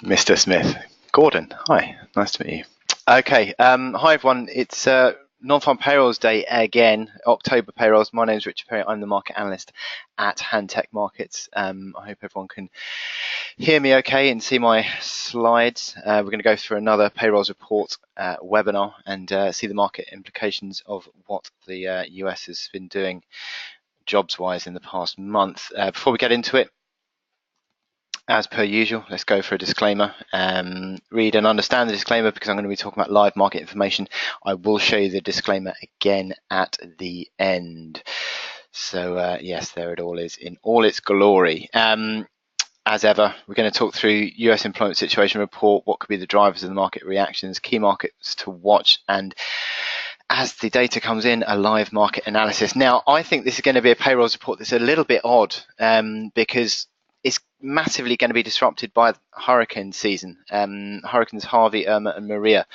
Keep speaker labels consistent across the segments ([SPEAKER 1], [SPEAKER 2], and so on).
[SPEAKER 1] Mr. Smith. Gordon, hi, nice to meet you. Okay, hi everyone. It's non-farm payrolls day again, October payrolls. My name is Richard Perry. I'm the market analyst at Handtech Markets. I hope everyone can hear me okay and see my slides. We're going to go through another payrolls report webinar and see the market implications of what the US has been doing jobs-wise in the past month. Before we get into it, as per usual, let's go for a disclaimer. Read and understand the disclaimer because I'm going to be talking about live market information. I will show you the disclaimer again at the end. So yes, there it all is in all its glory. As ever, we're going to talk through US employment situation report, what could be the drivers of the market reactions, key markets to watch, and as the data comes in, a live market analysis. Now, I think this is going to be a payrolls report that's a little bit odd because it's massively going to be disrupted by hurricane season. Hurricanes Harvey, Irma, and Maria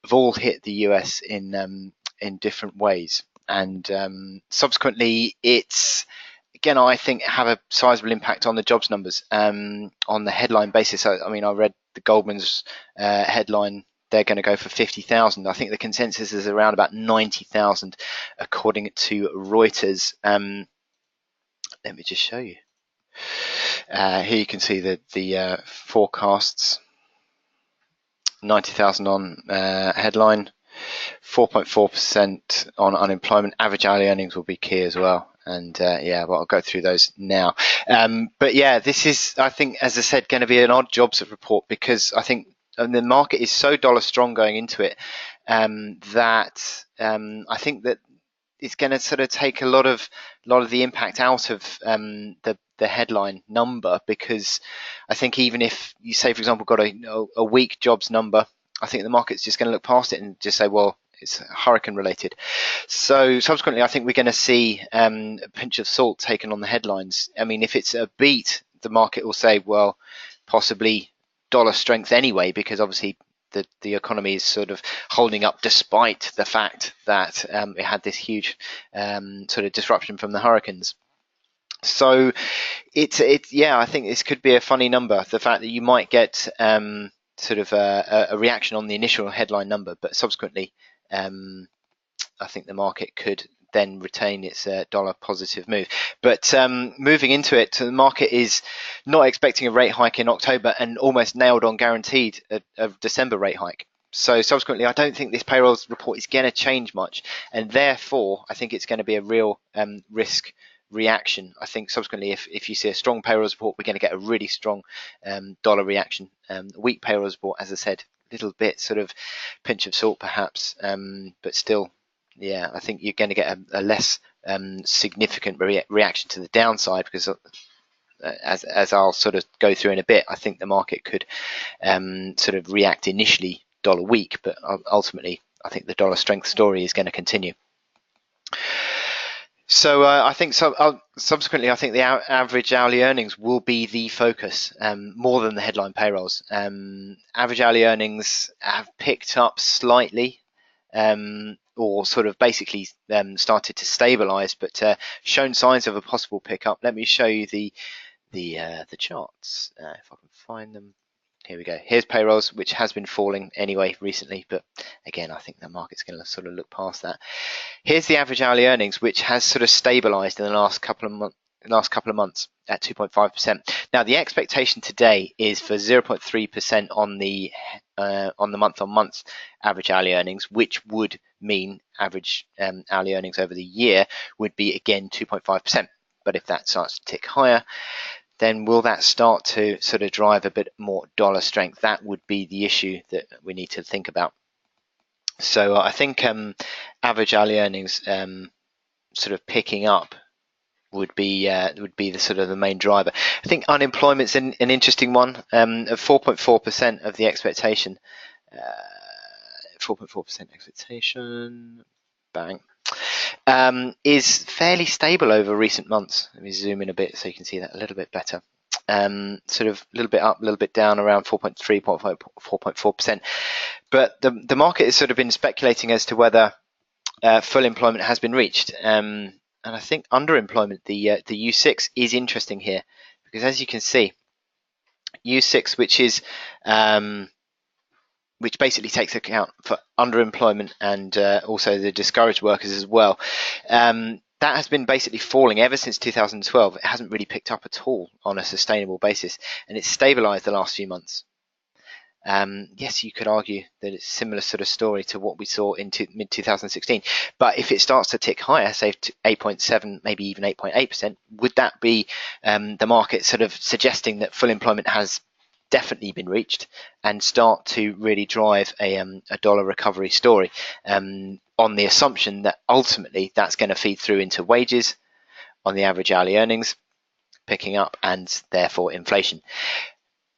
[SPEAKER 1] have all hit the US in different ways, and subsequently, it's again I think have a sizable impact on the jobs numbers on the headline basis. I mean, I read the Goldman's headline. They're going to go for 50,000. I think the consensus is around about 90,000, according to Reuters. Let me just show you. Here you can see the forecasts. 90,000 on headline, 4.4% on unemployment. Average hourly earnings will be key as well. And yeah, well, I'll go through those now. But yeah, this is, I think, as I said, going to be an odd jobs report because I think the market is so dollar strong going into it that I think that it's going to sort of take a lot of the impact out of the headline number, because I think even if you say, for example, got a weak jobs number, I think the market's just going to look past it and just say, well, it's hurricane related. So subsequently, I think we're going to see a pinch of salt taken on the headlines. I mean, if it's a beat, the market will say, well, possibly dollar strength anyway, because obviously the economy is sort of holding up despite the fact that it had this huge sort of disruption from the hurricanes. So yeah, I think this could be a funny number. The fact that you might get sort of a reaction on the initial headline number, but subsequently, I think the market could then retain its dollar positive move. But moving into it, the market is not expecting a rate hike in October and almost nailed on guaranteed a December rate hike. So subsequently, I don't think this payrolls report is going to change much, and therefore I think it's going to be a real risk reaction. I think subsequently, if you see a strong payrolls report, we're going to get a really strong dollar reaction. Weak payrolls report, as I said, a little bit sort of pinch of salt perhaps, but still, yeah, I think you're going to get a less significant reaction to the downside, because as I'll sort of go through in a bit, I think the market could sort of react initially dollar weak, but ultimately I think the dollar strength story is going to continue. So I think subsequently, I think the average hourly earnings will be the focus more than the headline payrolls. Average hourly earnings have picked up slightly, or sort of basically started to stabilize, but shown signs of a possible pickup. Let me show you the charts if I can find them. Here we go. Here's payrolls, which has been falling anyway recently, but again, I think the market's going to sort of look past that. Here's the average hourly earnings, which has sort of stabilized in the last couple of months at 2.5%. Now, the expectation today is for 0.3% on the month-on-month average hourly earnings, which would mean average hourly earnings over the year would be again 2.5%. But if that starts to tick higher, then will that start to sort of drive a bit more dollar strength? That would be the issue that we need to think about. So I think average hourly earnings sort of picking up would be the sort of the main driver. I think unemployment's an interesting one. Of 4.4% of the expectation, 4.4% expectation, bang, is fairly stable over recent months. Let me zoom in a bit so you can see that a little bit better. Sort of a little bit up, a little bit down, around 4.3, 4.4%. But the market has sort of been speculating as to whether full employment has been reached. And I think underemployment, the U6, is interesting here, because as you can see, U6, which basically takes account for underemployment and also the discouraged workers as well. That has been basically falling ever since 2012. It hasn't really picked up at all on a sustainable basis, and it's stabilized the last few months. Yes, you could argue that it's a similar sort of story to what we saw in mid 2016. But if it starts to tick higher, say to 8.7, maybe even 8.8%, would that be the market sort of suggesting that full employment has definitely been reached and start to really drive a dollar recovery story, on the assumption that ultimately that's going to feed through into wages, on the average hourly earnings picking up, and therefore inflation.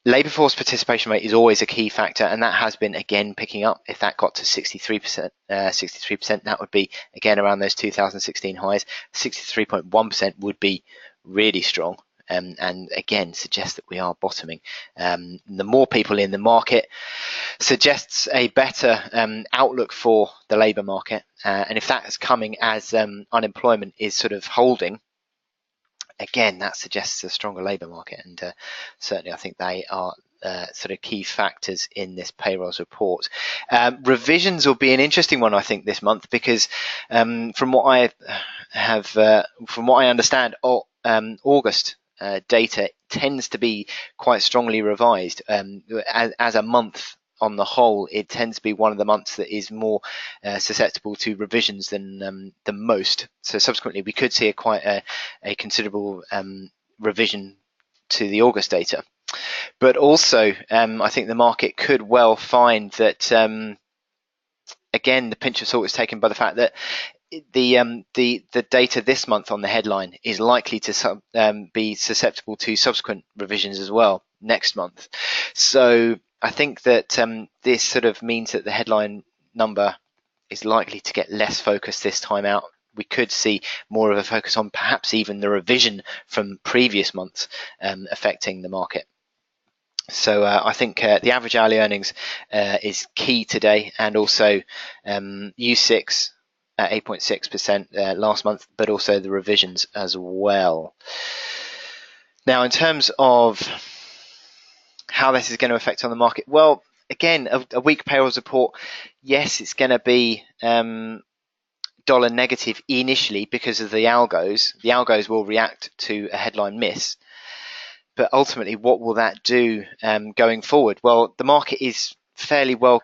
[SPEAKER 1] Labour force participation rate is always a key factor, and that has been again picking up. If that got to 63%, that would be again around those 2016 highs. 63.1% would be really strong, and again suggests that we are bottoming. The more people in the market suggests a better outlook for the labour market, and if that is coming as unemployment is sort of holding, again, that suggests a stronger labour market, and certainly I think they are sort of key factors in this payrolls report. Revisions will be an interesting one, I think, this month, because from what I understand, August data tends to be quite strongly revised as a month. On the whole, it tends to be one of the months that is more susceptible to revisions than most. So subsequently, we could see quite a considerable revision to the August data. But also, I think the market could well find that, again, the pinch of salt is taken by the fact that the data this month on the headline is likely to be susceptible to subsequent revisions as well next month. So I think that this sort of means that the headline number is likely to get less focus this time out. We could see more of a focus on perhaps even the revision from previous months affecting the market. So I think the average hourly earnings is key today, and also U6 at 8.6% last month, but also the revisions as well. Now, in terms of how this is going to affect on the market, well, again, a weak payrolls report, yes, it's going to be dollar negative initially because of the algos. The algos will react to a headline miss, but ultimately, what will that do going forward? Well, the market is fairly well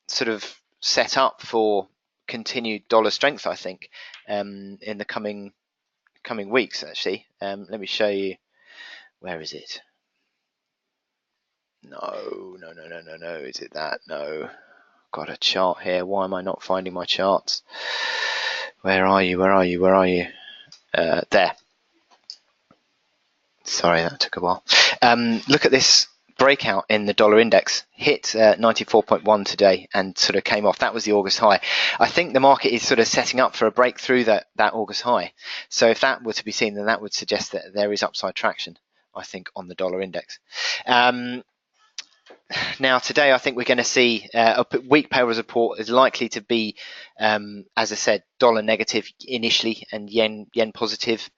[SPEAKER 1] sort of set up for continued dollar strength, I think, in the coming weeks. Actually, let me show you. Where is it? No. Is it that? No. Got a chart here. Why am I not finding my charts? Where are you? There. Sorry, that took a while. Look at this breakout in the dollar index. Hit 94.1 today and sort of came off. That was the August high. I think the market is sort of setting up for a break through that August high. So if that were to be seen, then that would suggest that there is upside traction, I think, on the dollar index. Now, today, I think we're going to see a weak payrolls report is likely to be, as I said, dollar negative initially and yen positive.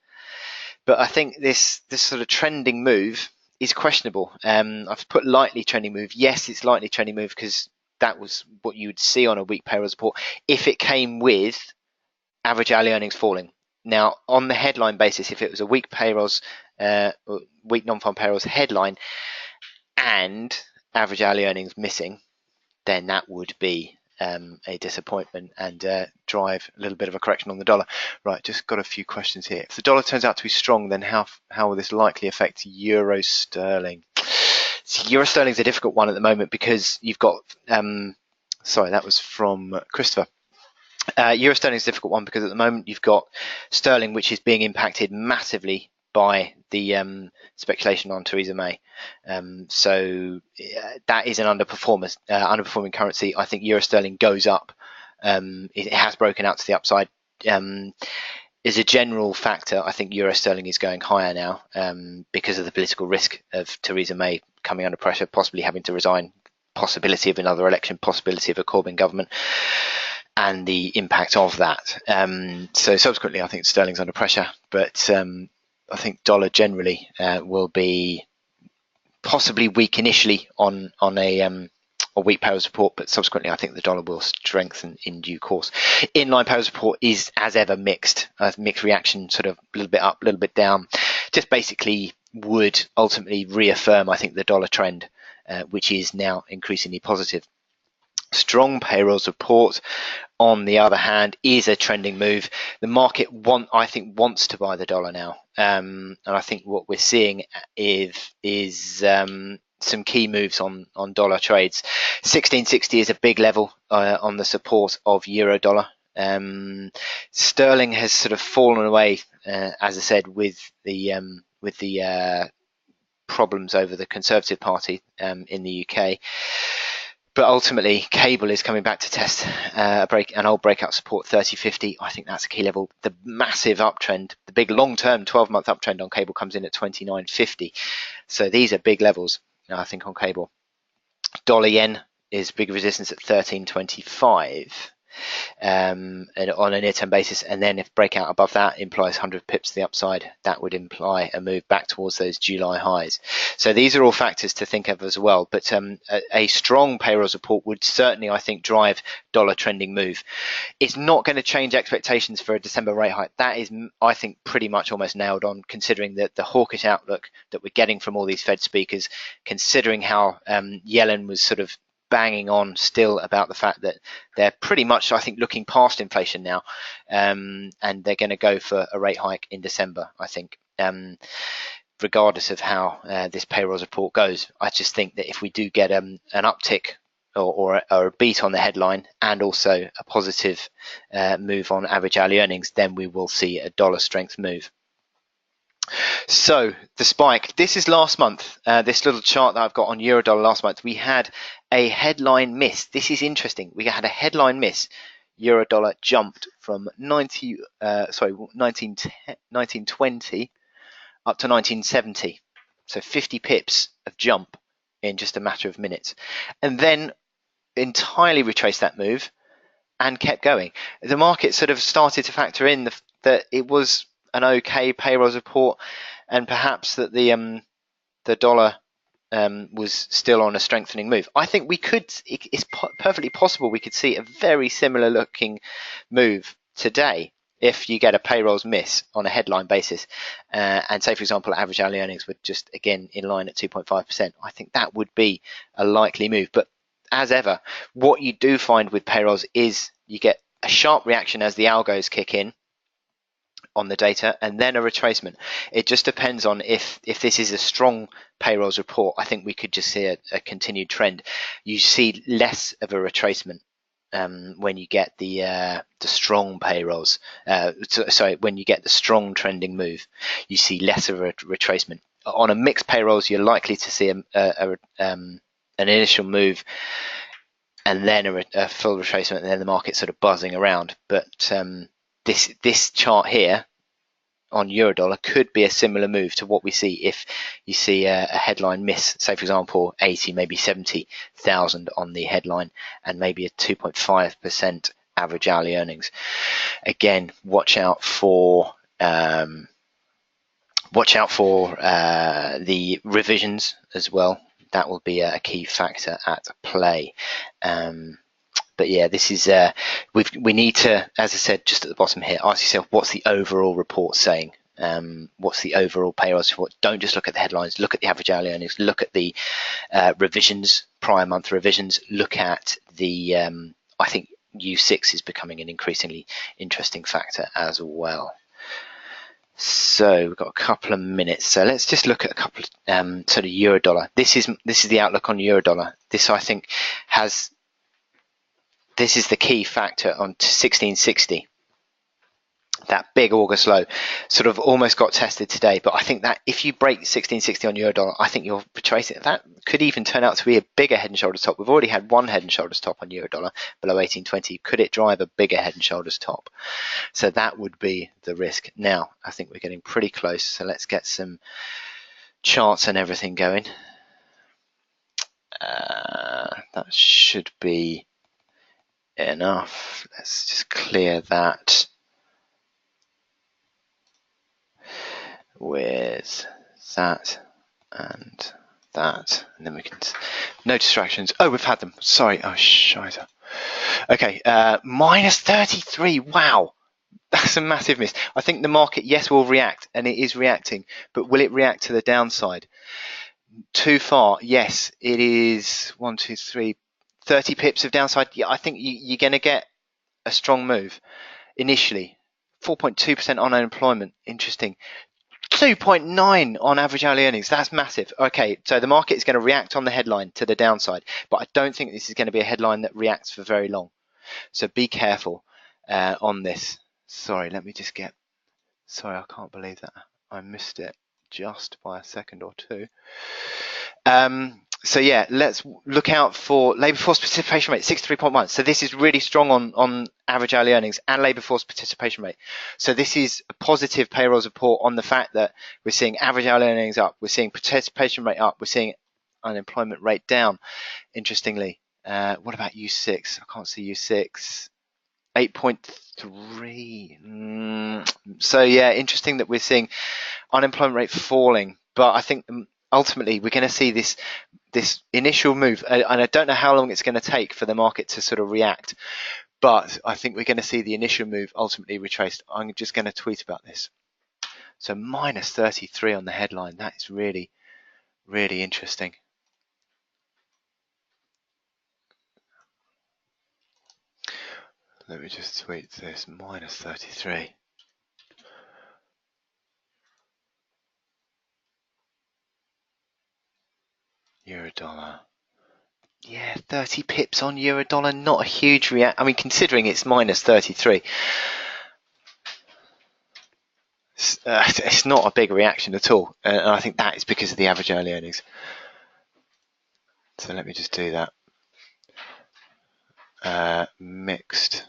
[SPEAKER 1] But I think this sort of trending move is questionable. I've put lightly trending move. Yes, it's lightly trending move because that was what you would see on a weak payrolls report if it came with average hourly earnings falling. Now, on the headline basis, if it was a weak payrolls, weak non-farm payrolls headline and average hourly earnings missing, then that would be a disappointment and drive a little bit of a correction on the dollar. Right, just got a few questions here. If the dollar turns out to be strong, then how will this likely affect euro sterling? So euro sterling is a difficult one at the moment because you've got sorry, that was from Christopher. Euro sterling is a difficult one because at the moment you've got sterling, which is being impacted massively by the speculation on Theresa May. So that is an underperforming currency. I think euro sterling goes up. It has broken out to the upside. As a general factor, I think euro sterling is going higher now because of the political risk of Theresa May coming under pressure, possibly having to resign, possibility of another election, possibility of a Corbyn government, and the impact of that. So subsequently, I think sterling's under pressure, but I think dollar generally will be possibly weak initially on a weak payrolls report, but subsequently I think the dollar will strengthen in due course. Inline payrolls report is as ever mixed, mixed reaction, sort of a little bit up, a little bit down. Just basically would ultimately reaffirm, I think, the dollar trend, which is now increasingly positive. Strong payrolls report, on the other hand, is a trending move. The market I think wants to buy the dollar now, and I think what we're seeing is some key moves on dollar trades. 1660 is a big level on the support of euro dollar. Sterling has sort of fallen away, as I said, with the problems over the Conservative Party in the UK. But ultimately, cable is coming back to test an old breakout support 30.50. I think that's a key level. The massive uptrend, the big long-term 12-month uptrend on cable comes in at 29.50. So these are big levels, I think, on cable. Dollar yen is big resistance at 13.25 and on a near-term basis, and then if breakout above that implies 100 pips to the upside, that would imply a move back towards those July highs. So these are all factors to think of as well, but a strong payrolls report would certainly, I think, drive dollar trending move. It's not going to change expectations for a December rate hike. That is, I think, pretty much almost nailed on, considering that the hawkish outlook that we're getting from all these Fed speakers, considering how Yellen was sort of banging on still about the fact that they're pretty much, I think, looking past inflation now, and they're going to go for a rate hike in December, I think, regardless of how this payrolls report goes. I just think that if we do get an uptick or a beat on the headline and also a positive move on average hourly earnings, then we will see a dollar strength move. So the spike, this is last month, this little chart that I've got on Eurodollar last month, we had a headline miss. This is interesting. We had a headline miss. Eurodollar jumped from 1920 up to 1970. So 50 pips of jump in just a matter of minutes. And then entirely retraced that move and kept going. The market sort of started to factor in that it was an okay payrolls report, and perhaps that the dollar was still on a strengthening move. I think it's perfectly possible we could see a very similar looking move today if you get a payrolls miss on a headline basis, and say, for example, average hourly earnings were just again in line at 2.5%. I think that would be a likely move. But as ever, what you do find with payrolls is you get a sharp reaction as the algos kick in on the data, and then a retracement. It just depends on if this is a strong payrolls report. I think we could just see a continued trend. You see less of a retracement when you get the strong payrolls. Sorry, when you get the strong trending move, you see less of a retracement. On a mixed payrolls, you're likely to see an initial move and then a full retracement, and then the market sort of buzzing around. But this chart here on Eurodollar could be a similar move to what we see if you see a headline miss, say for example 80, maybe 70,000 on the headline, and maybe a 2.5% average hourly earnings. Again, watch out for the revisions as well. That will be a key factor at play. But yeah, this is we need to, as I said just at the bottom here, ask yourself, what's the overall report saying? What's the overall payrolls report? Don't just look at the headlines. Look at the average hourly earnings. Look at the revisions, prior month revisions. Look at the. I think U6 is becoming an increasingly interesting factor as well. So we've got a couple of minutes. So let's just look at a couple of sort of Eurodollar. This is the outlook on Eurodollar. This, I think, this is the key factor on 1660. That big August low sort of almost got tested today, but I think that if you break 1660 on Eurodollar, I think you'll retrace it. That could even turn out to be a bigger head and shoulders top. We've already had one head and shoulders top on Eurodollar below 1820. Could it drive a bigger head and shoulders top? So that would be the risk. Now, I think we're getting pretty close, so let's get some charts and everything going. That should be enough. Let's just clear that with that, and that, and then we can, no distractions. Oh, we've had them. Sorry. Oh, shite. Okay, minus 33. Wow. That's a massive miss. I think the market, yes, will react, and it is reacting, but will it react to the downside? Too far. Yes, it is 1, 2, 3, 30 pips of downside. Yeah, I think you're going to get a strong move initially. 4.2% on unemployment. Interesting. 2.9 on average hourly earnings. That's massive. Okay, so the market is going to react on the headline to the downside, but I don't think this is going to be a headline that reacts for very long. So be careful on this. Sorry, let me just get. Sorry, I can't believe that I missed it just by a second or two. So yeah, let's look out for labour force participation rate, 63.1. So this is really strong on average hourly earnings and labour force participation rate. So this is a positive payrolls report on the fact that we're seeing average hourly earnings up, we're seeing participation rate up, we're seeing unemployment rate down. Interestingly, what about U6? I can't see U6. 8.3. So yeah, interesting that we're seeing unemployment rate falling, but I think ultimately we're going to see this initial move, and I don't know how long it's going to take for the market to sort of react, but I think we're going to see the initial move ultimately retraced. I'm just going to tweet about this. So minus 33 on the headline. That is really, really interesting. Let me just tweet this. Minus 33. Euro dollar. Yeah, 30 pips on euro dollar. Not a huge react. I mean, considering it's minus 33, it's not a big reaction at all. And I think that is because of the average early earnings. So let me just do that. Mixed.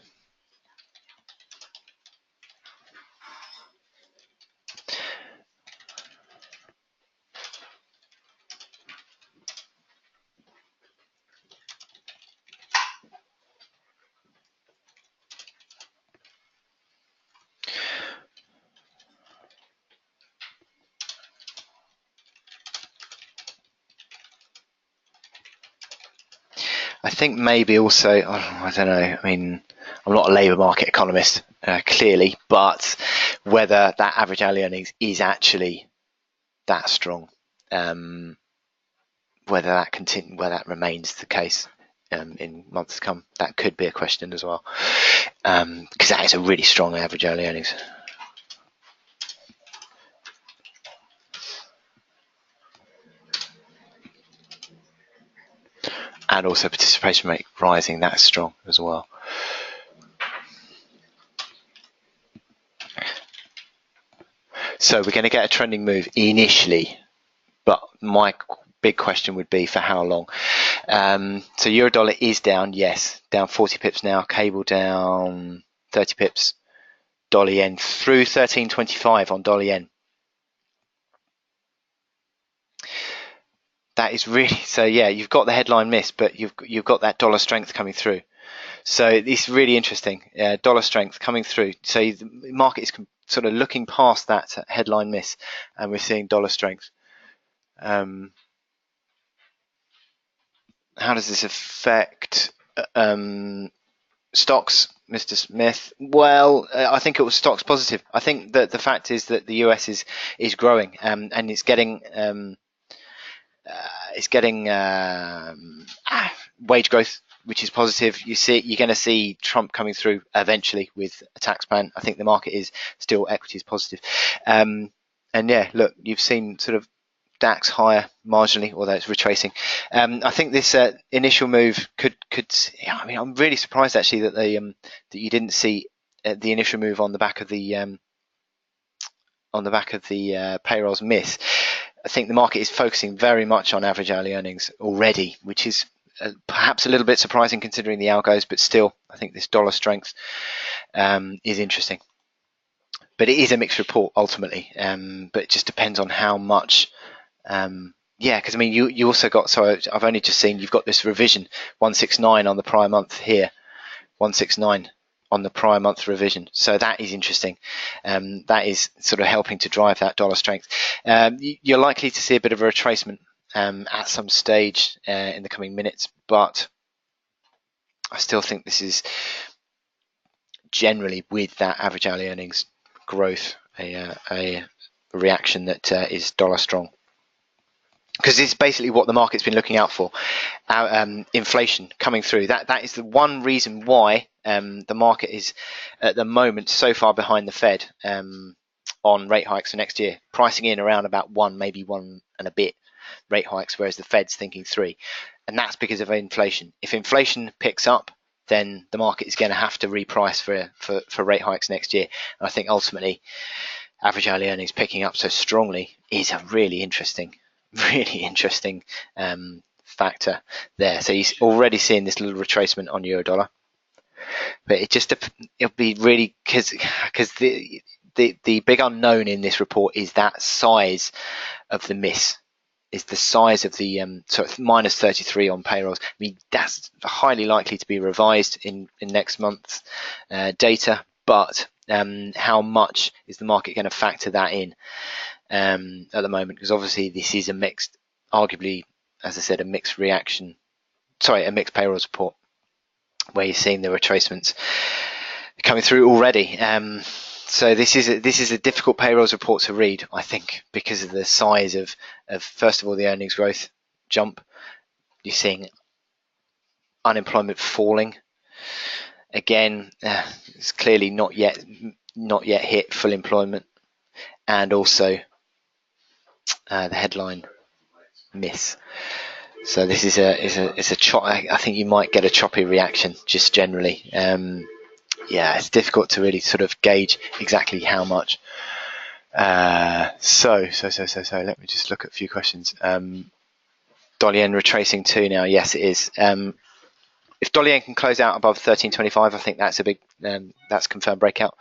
[SPEAKER 1] I think maybe also, I don't know, I mean, I'm not a labour market economist, clearly, but whether that average hourly earnings is actually that strong, whether that remains the case in months to come, that could be a question as well, because that is a really strong average hourly earnings. And also participation rate rising, that's strong as well. So we're going to get a trending move initially, but my big question would be for how long. So euro dollar is down, yes, down 40 pips now. Cable down 30 pips. Dollar yen through 13.25 on dollar yen. That is really, so yeah, you've got the headline miss, but you've got that dollar strength coming through. So it's really interesting. Dollar strength coming through. So the market is sort of looking past that headline miss, and we're seeing dollar strength. How does this affect stocks, Mr. Smith? Well, I think it was stocks positive. I think that the fact is that the US is growing, and it's getting wage growth, which is positive. You're going to see Trump coming through eventually with a tax plan. I think the market is still equities positive. And yeah, look, you've seen sort of DAX higher marginally, although it's retracing. I think this initial move could. Yeah, I mean, I'm really surprised actually that that you didn't see the initial move on the back of the payrolls miss. I think the market is focusing very much on average hourly earnings already, which is perhaps a little bit surprising considering the algos, but still, I think this dollar strength is interesting. But it is a mixed report ultimately, but it just depends on how much. Yeah, because I mean, you also got. So I've only just seen you've got this revision 169 on the prior month here, 169 on the prior month revision. So that is interesting. That is sort of helping to drive that dollar strength. You're likely to see a bit of a retracement at some stage in the coming minutes, but I still think this is generally, with that average hourly earnings growth, a reaction that is dollar strong, because it's basically what the market's been looking out for. Inflation coming through. That is the one reason why the market is at the moment so far behind the Fed on rate hikes for next year, pricing in around about one, maybe one and a bit rate hikes, whereas the Fed's thinking 3, and that's because of inflation. If inflation picks up, then the market is going to have to reprice for rate hikes next year. And I think ultimately, average hourly earnings picking up so strongly is a really interesting factor there. So you're already seeing this little retracement on euro dollar, but it'll be really because the big unknown in this report is that size of the miss. Is the size of the so minus 33 on payrolls. I mean, that's highly likely to be revised in next month's data, but how much is the market going to factor that in at the moment? Because obviously this is a mixed, arguably, as I said, a mixed payrolls report, where you're seeing the retracements coming through already. So this is a difficult payrolls report to read, I think, because of the size of first of all the earnings growth jump. You're seeing unemployment falling again. It's clearly not yet hit full employment, and also the headline miss. So this is I think you might get a choppy reaction just generally. Yeah, it's difficult to really sort of gauge exactly how much. So let me just look at a few questions. Dollar yen retracing too now. Yes, it is. If dollar yen can close out above 13.25, I think that's a big that's confirmed breakout.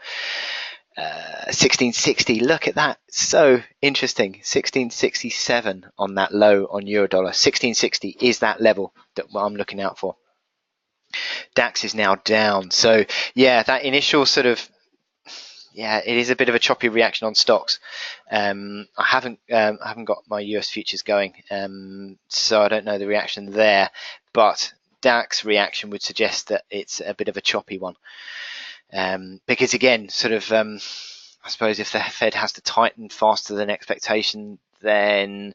[SPEAKER 1] 1660, look at that, so interesting. 1667 on that low on euro dollar. 1660 is that level that I'm looking out for. DAX is now down, so yeah, that initial sort of, yeah, it is a bit of a choppy reaction on stocks. I haven't got my US futures going, so I don't know the reaction there, but DAX reaction would suggest that it's a bit of a choppy one, because again, sort of, I suppose if the Fed has to tighten faster than expectation, then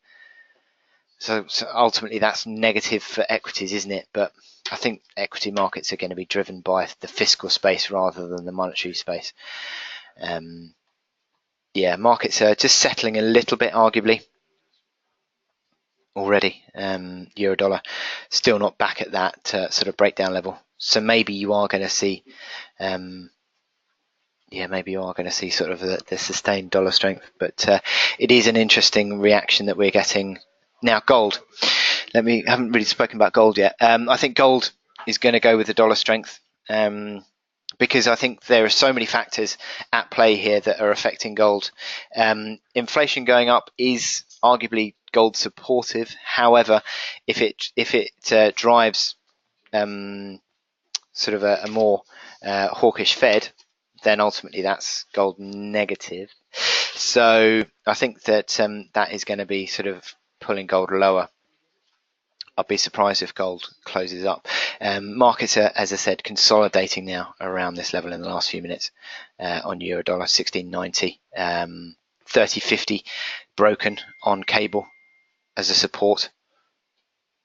[SPEAKER 1] so ultimately that's negative for equities, isn't it? But I think equity markets are going to be driven by the fiscal space rather than the monetary space. Yeah, markets are just settling a little bit, arguably, already. Euro dollar still not back at that sort of breakdown level. So maybe you are going to see, maybe you are going to see sort of the sustained dollar strength. But it is an interesting reaction that we're getting. Now, gold. Haven't really spoken about gold yet. I think gold is going to go with the dollar strength, because I think there are so many factors at play here that are affecting gold. Inflation going up is arguably gold supportive. However, if it drives sort of a more hawkish Fed, then ultimately that's gold negative. So I think that that is going to be sort of pulling gold lower. I'd be surprised if gold closes up. Markets are, as I said, consolidating now around this level in the last few minutes on euro dollar. 1690, 30.50 broken on cable as a support.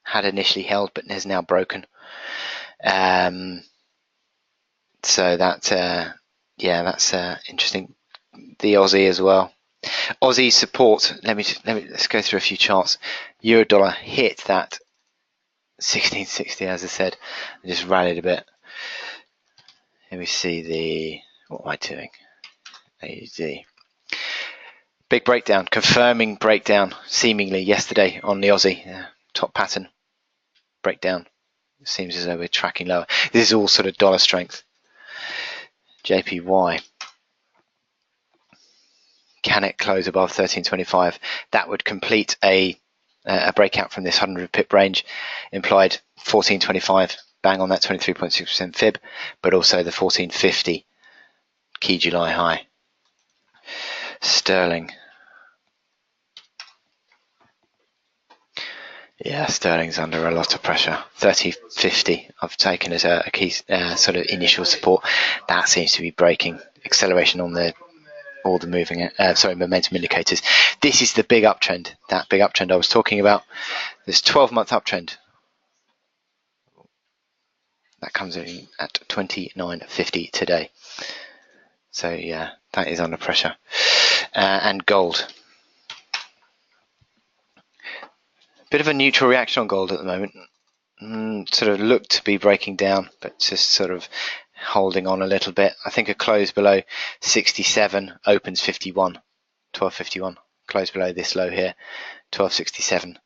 [SPEAKER 1] Had initially held, but has now broken. So that's interesting. The Aussie as well. Aussie support. Let's go through a few charts. Euro dollar hit that 1660, as I said, and just rallied a bit. Let me see what am I doing? AUD. Big breakdown, confirming breakdown seemingly yesterday on the Aussie. Top pattern breakdown. It seems as though we're tracking lower. This is all sort of dollar strength. JPY. Can it close above 13.25? That would complete a breakout from this 100 pip range, implied 14.25, bang on that 23.6% fib, but also the 14.50 key July high. Sterling. Yeah, sterling's under a lot of pressure. 30.50 I've taken as a key sort of initial support. That seems to be breaking. Acceleration on all the moving momentum indicators. This is the big uptrend. That big uptrend I was talking about. This 12-month uptrend. That comes in at 29.50 today. So yeah, that is under pressure. And gold. Bit of a neutral reaction on gold at the moment. Sort of looked to be breaking down, but just sort of holding on a little bit. I think a close below 67 opens 51, 12.51. Close below this low here, 12.67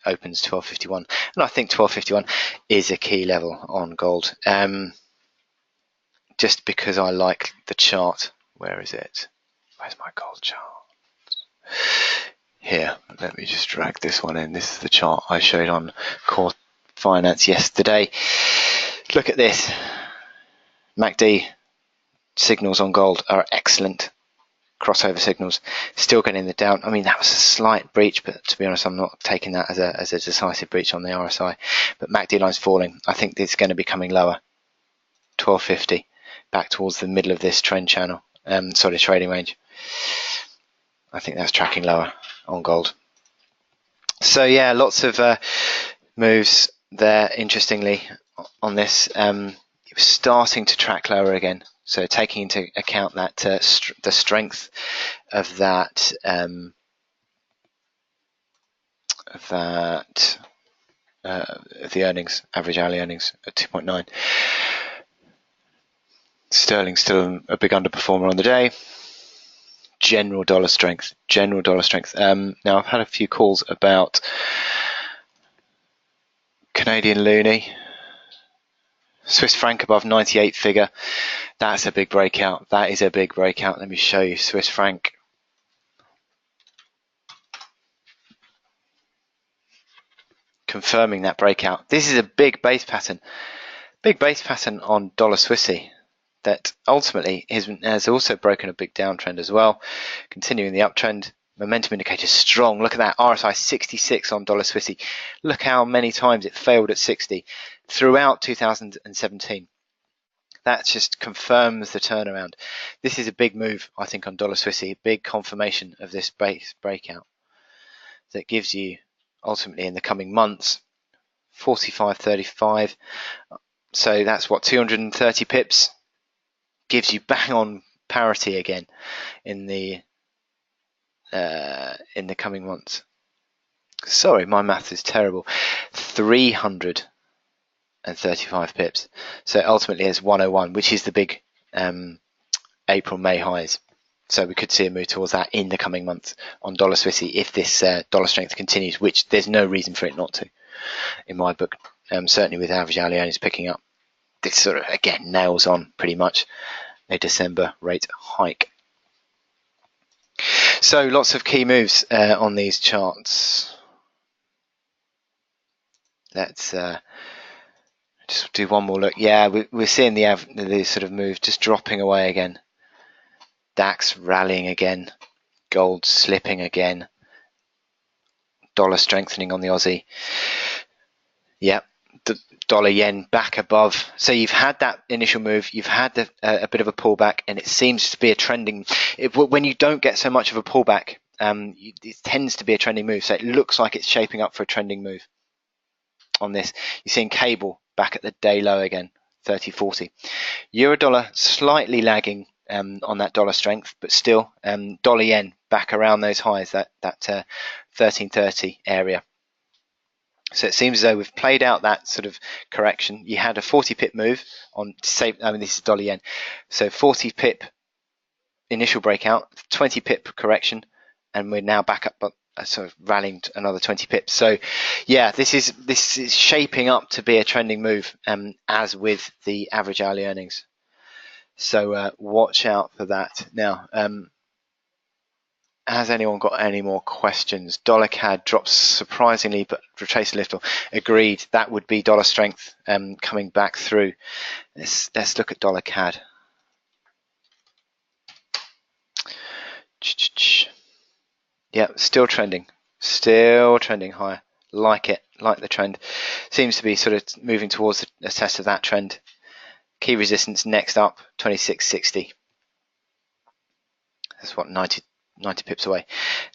[SPEAKER 1] opens 12.51, and I think 12.51 is a key level on gold. Just because I like the chart. Where is it? Where's my gold chart? Here, let me just drag this one in. This is the chart I showed on Core Finance yesterday. Look at this. MACD signals on gold are excellent. Crossover signals. Still getting the down. I mean, that was a slight breach, but to be honest, I'm not taking that as a decisive breach on the RSI. But MACD line's falling. I think it's going to be coming lower. 12.50. Back towards the middle of this trend channel. Trading range. I think that's tracking lower on gold. So yeah, lots of moves there. Interestingly, on this, it was starting to track lower again. So taking into account that the strength of that the earnings, average hourly earnings at 2.9. Sterling still a big underperformer on the day. General dollar strength. Now I've had a few calls about Canadian loonie, Swiss franc above 98 figure. That's a big breakout. That is a big breakout. Let me show you Swiss franc. Confirming that breakout. This is a big base pattern. Big base pattern on dollar Swissy that ultimately has also broken a big downtrend as well. Continuing the uptrend. Momentum indicator strong. Look at that RSI 66 on dollar Swissy. Look how many times it failed at 60 throughout 2017. That just confirms the turnaround. This is a big move, I think, on dollar Swissy. Big confirmation of this base breakout that gives you ultimately in the coming months 45.35. So that's what, 230 pips gives you bang on parity again in the coming months. Sorry, my math is terrible. 335 pips. So ultimately it's 101, which is the big April-May highs. So we could see a move towards that in the coming months on dollar Swissy if this dollar strength continues, which there's no reason for it not to, in my book. Certainly with average hourly earnings picking up. This sort of, again, nails on pretty much a December rate hike. So lots of key moves on these charts. Let's just do one more look. Yeah, we're seeing the sort of move just dropping away again. DAX rallying again. Gold slipping again. Dollar strengthening on the Aussie. Yep. The dollar yen back above. So you've had that initial move, you've had a bit of a pullback, and it seems to be a trending. When you don't get so much of a pullback, it tends to be a trending move. So it looks like it's shaping up for a trending move on this. You're seeing cable back at the day low again, 30.40. Euro dollar slightly lagging on that dollar strength, but still dollar yen back around those highs, that 13.30 area. So it seems as though we've played out that sort of correction. You had a 40 pip move on, say, I mean, this is dollar yen. So 40 pip initial breakout, 20 pip correction, and we're now back up, sort of rallying another 20 pips. So yeah, this is shaping up to be a trending move, as with the average hourly earnings. So watch out for that. Now, has anyone got any more questions? Dollar CAD drops surprisingly, but retraced a little. Agreed. That would be dollar strength coming back through. Let's look at dollar CAD. Yeah, still trending higher. Like it, like the trend. Seems to be sort of moving towards a test of that trend. Key resistance next up, 26.60. That's what, 90 pips away.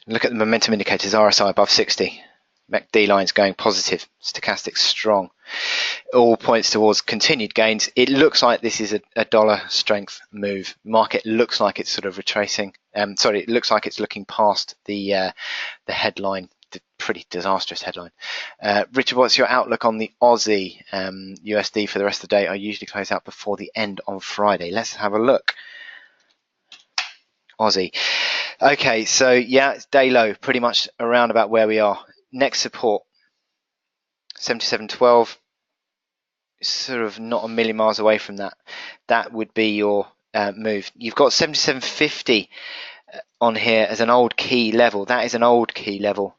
[SPEAKER 1] Look at the momentum indicators, RSI above 60. MACD lines going positive, stochastics strong. All points towards continued gains. It looks like this is a dollar strength move. Market looks like it's sort of retracing. It looks like it's looking past the headline, the pretty disastrous headline. Richard, what's your outlook on the Aussie USD for the rest of the day? I usually close out before the end on Friday. Let's have a look. Aussie. Okay, so yeah, it's day low, pretty much around about where we are. Next support, 77.12. Sort of not a million miles away from that. That would be your move. You've got 77.50 on here as an old key level. That is an old key level.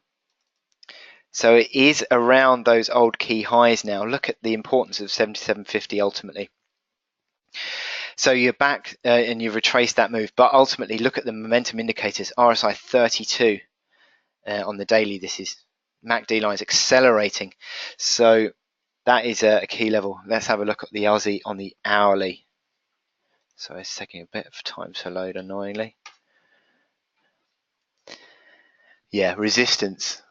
[SPEAKER 1] So it is around those old key highs now. Look at the importance of 77.50 ultimately. So you're back and you've retraced that move, but ultimately look at the momentum indicators. RSI 32 on the daily. This is MACD lines accelerating. So that is a key level. Let's have a look at the Aussie on the hourly. So it's taking a bit of time to load, annoyingly. Yeah, resistance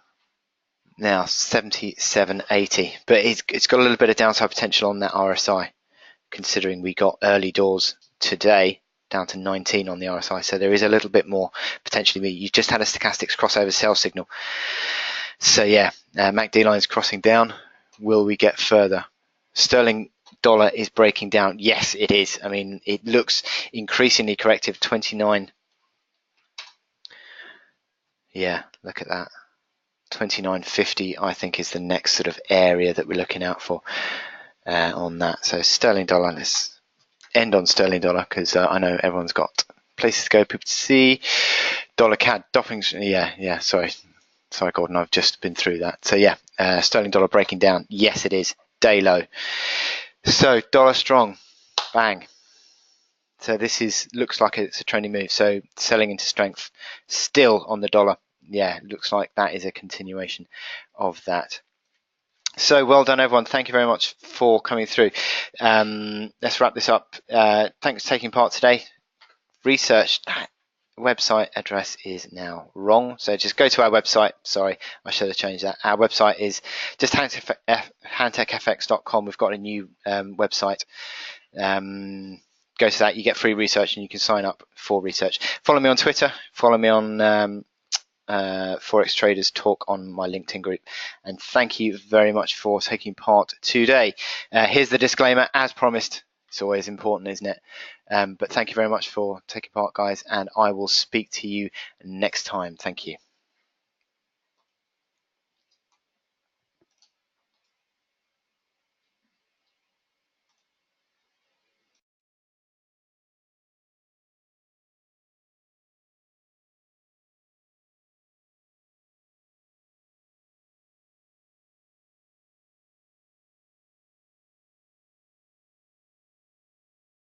[SPEAKER 1] now 77.80, but it's got a little bit of downside potential on that RSI, considering we got early doors today down to 19 on the RSI, so there is a little bit more potentially. You just had a stochastics crossover sell signal, so yeah, MACD lines crossing down. Will we get further? Sterling dollar is breaking down. Yes, it is. I mean, it looks increasingly corrective. 29. Yeah, look at that. 29.50 I think is the next sort of area that we're looking out for on that. So sterling dollar, let's end on sterling dollar because I know everyone's got places to go, people to see. Dollar CAD, dopping, yeah, sorry Gordon, I've just been through that. So yeah, sterling dollar breaking down. Yes, it is. Day low. So dollar strong, bang. So this looks like it's a trending move. So selling into strength still on the dollar. Yeah, looks like that is a continuation of that. So well done, everyone. Thank you very much for coming through. Let's wrap this up. Thanks for taking part today. Research, that website address is now wrong. So just go to our website. Sorry, I should have changed that. Our website is just handtechfx.com. We've got a new website. Go to that, you get free research and you can sign up for research. Follow me on Twitter, follow me on Forex Traders Talk on my LinkedIn group, and thank you very much for taking part today. Here's the disclaimer, as promised. It's always important, isn't it? But thank you very much for taking part, guys, and I will speak to you next time. Thank you.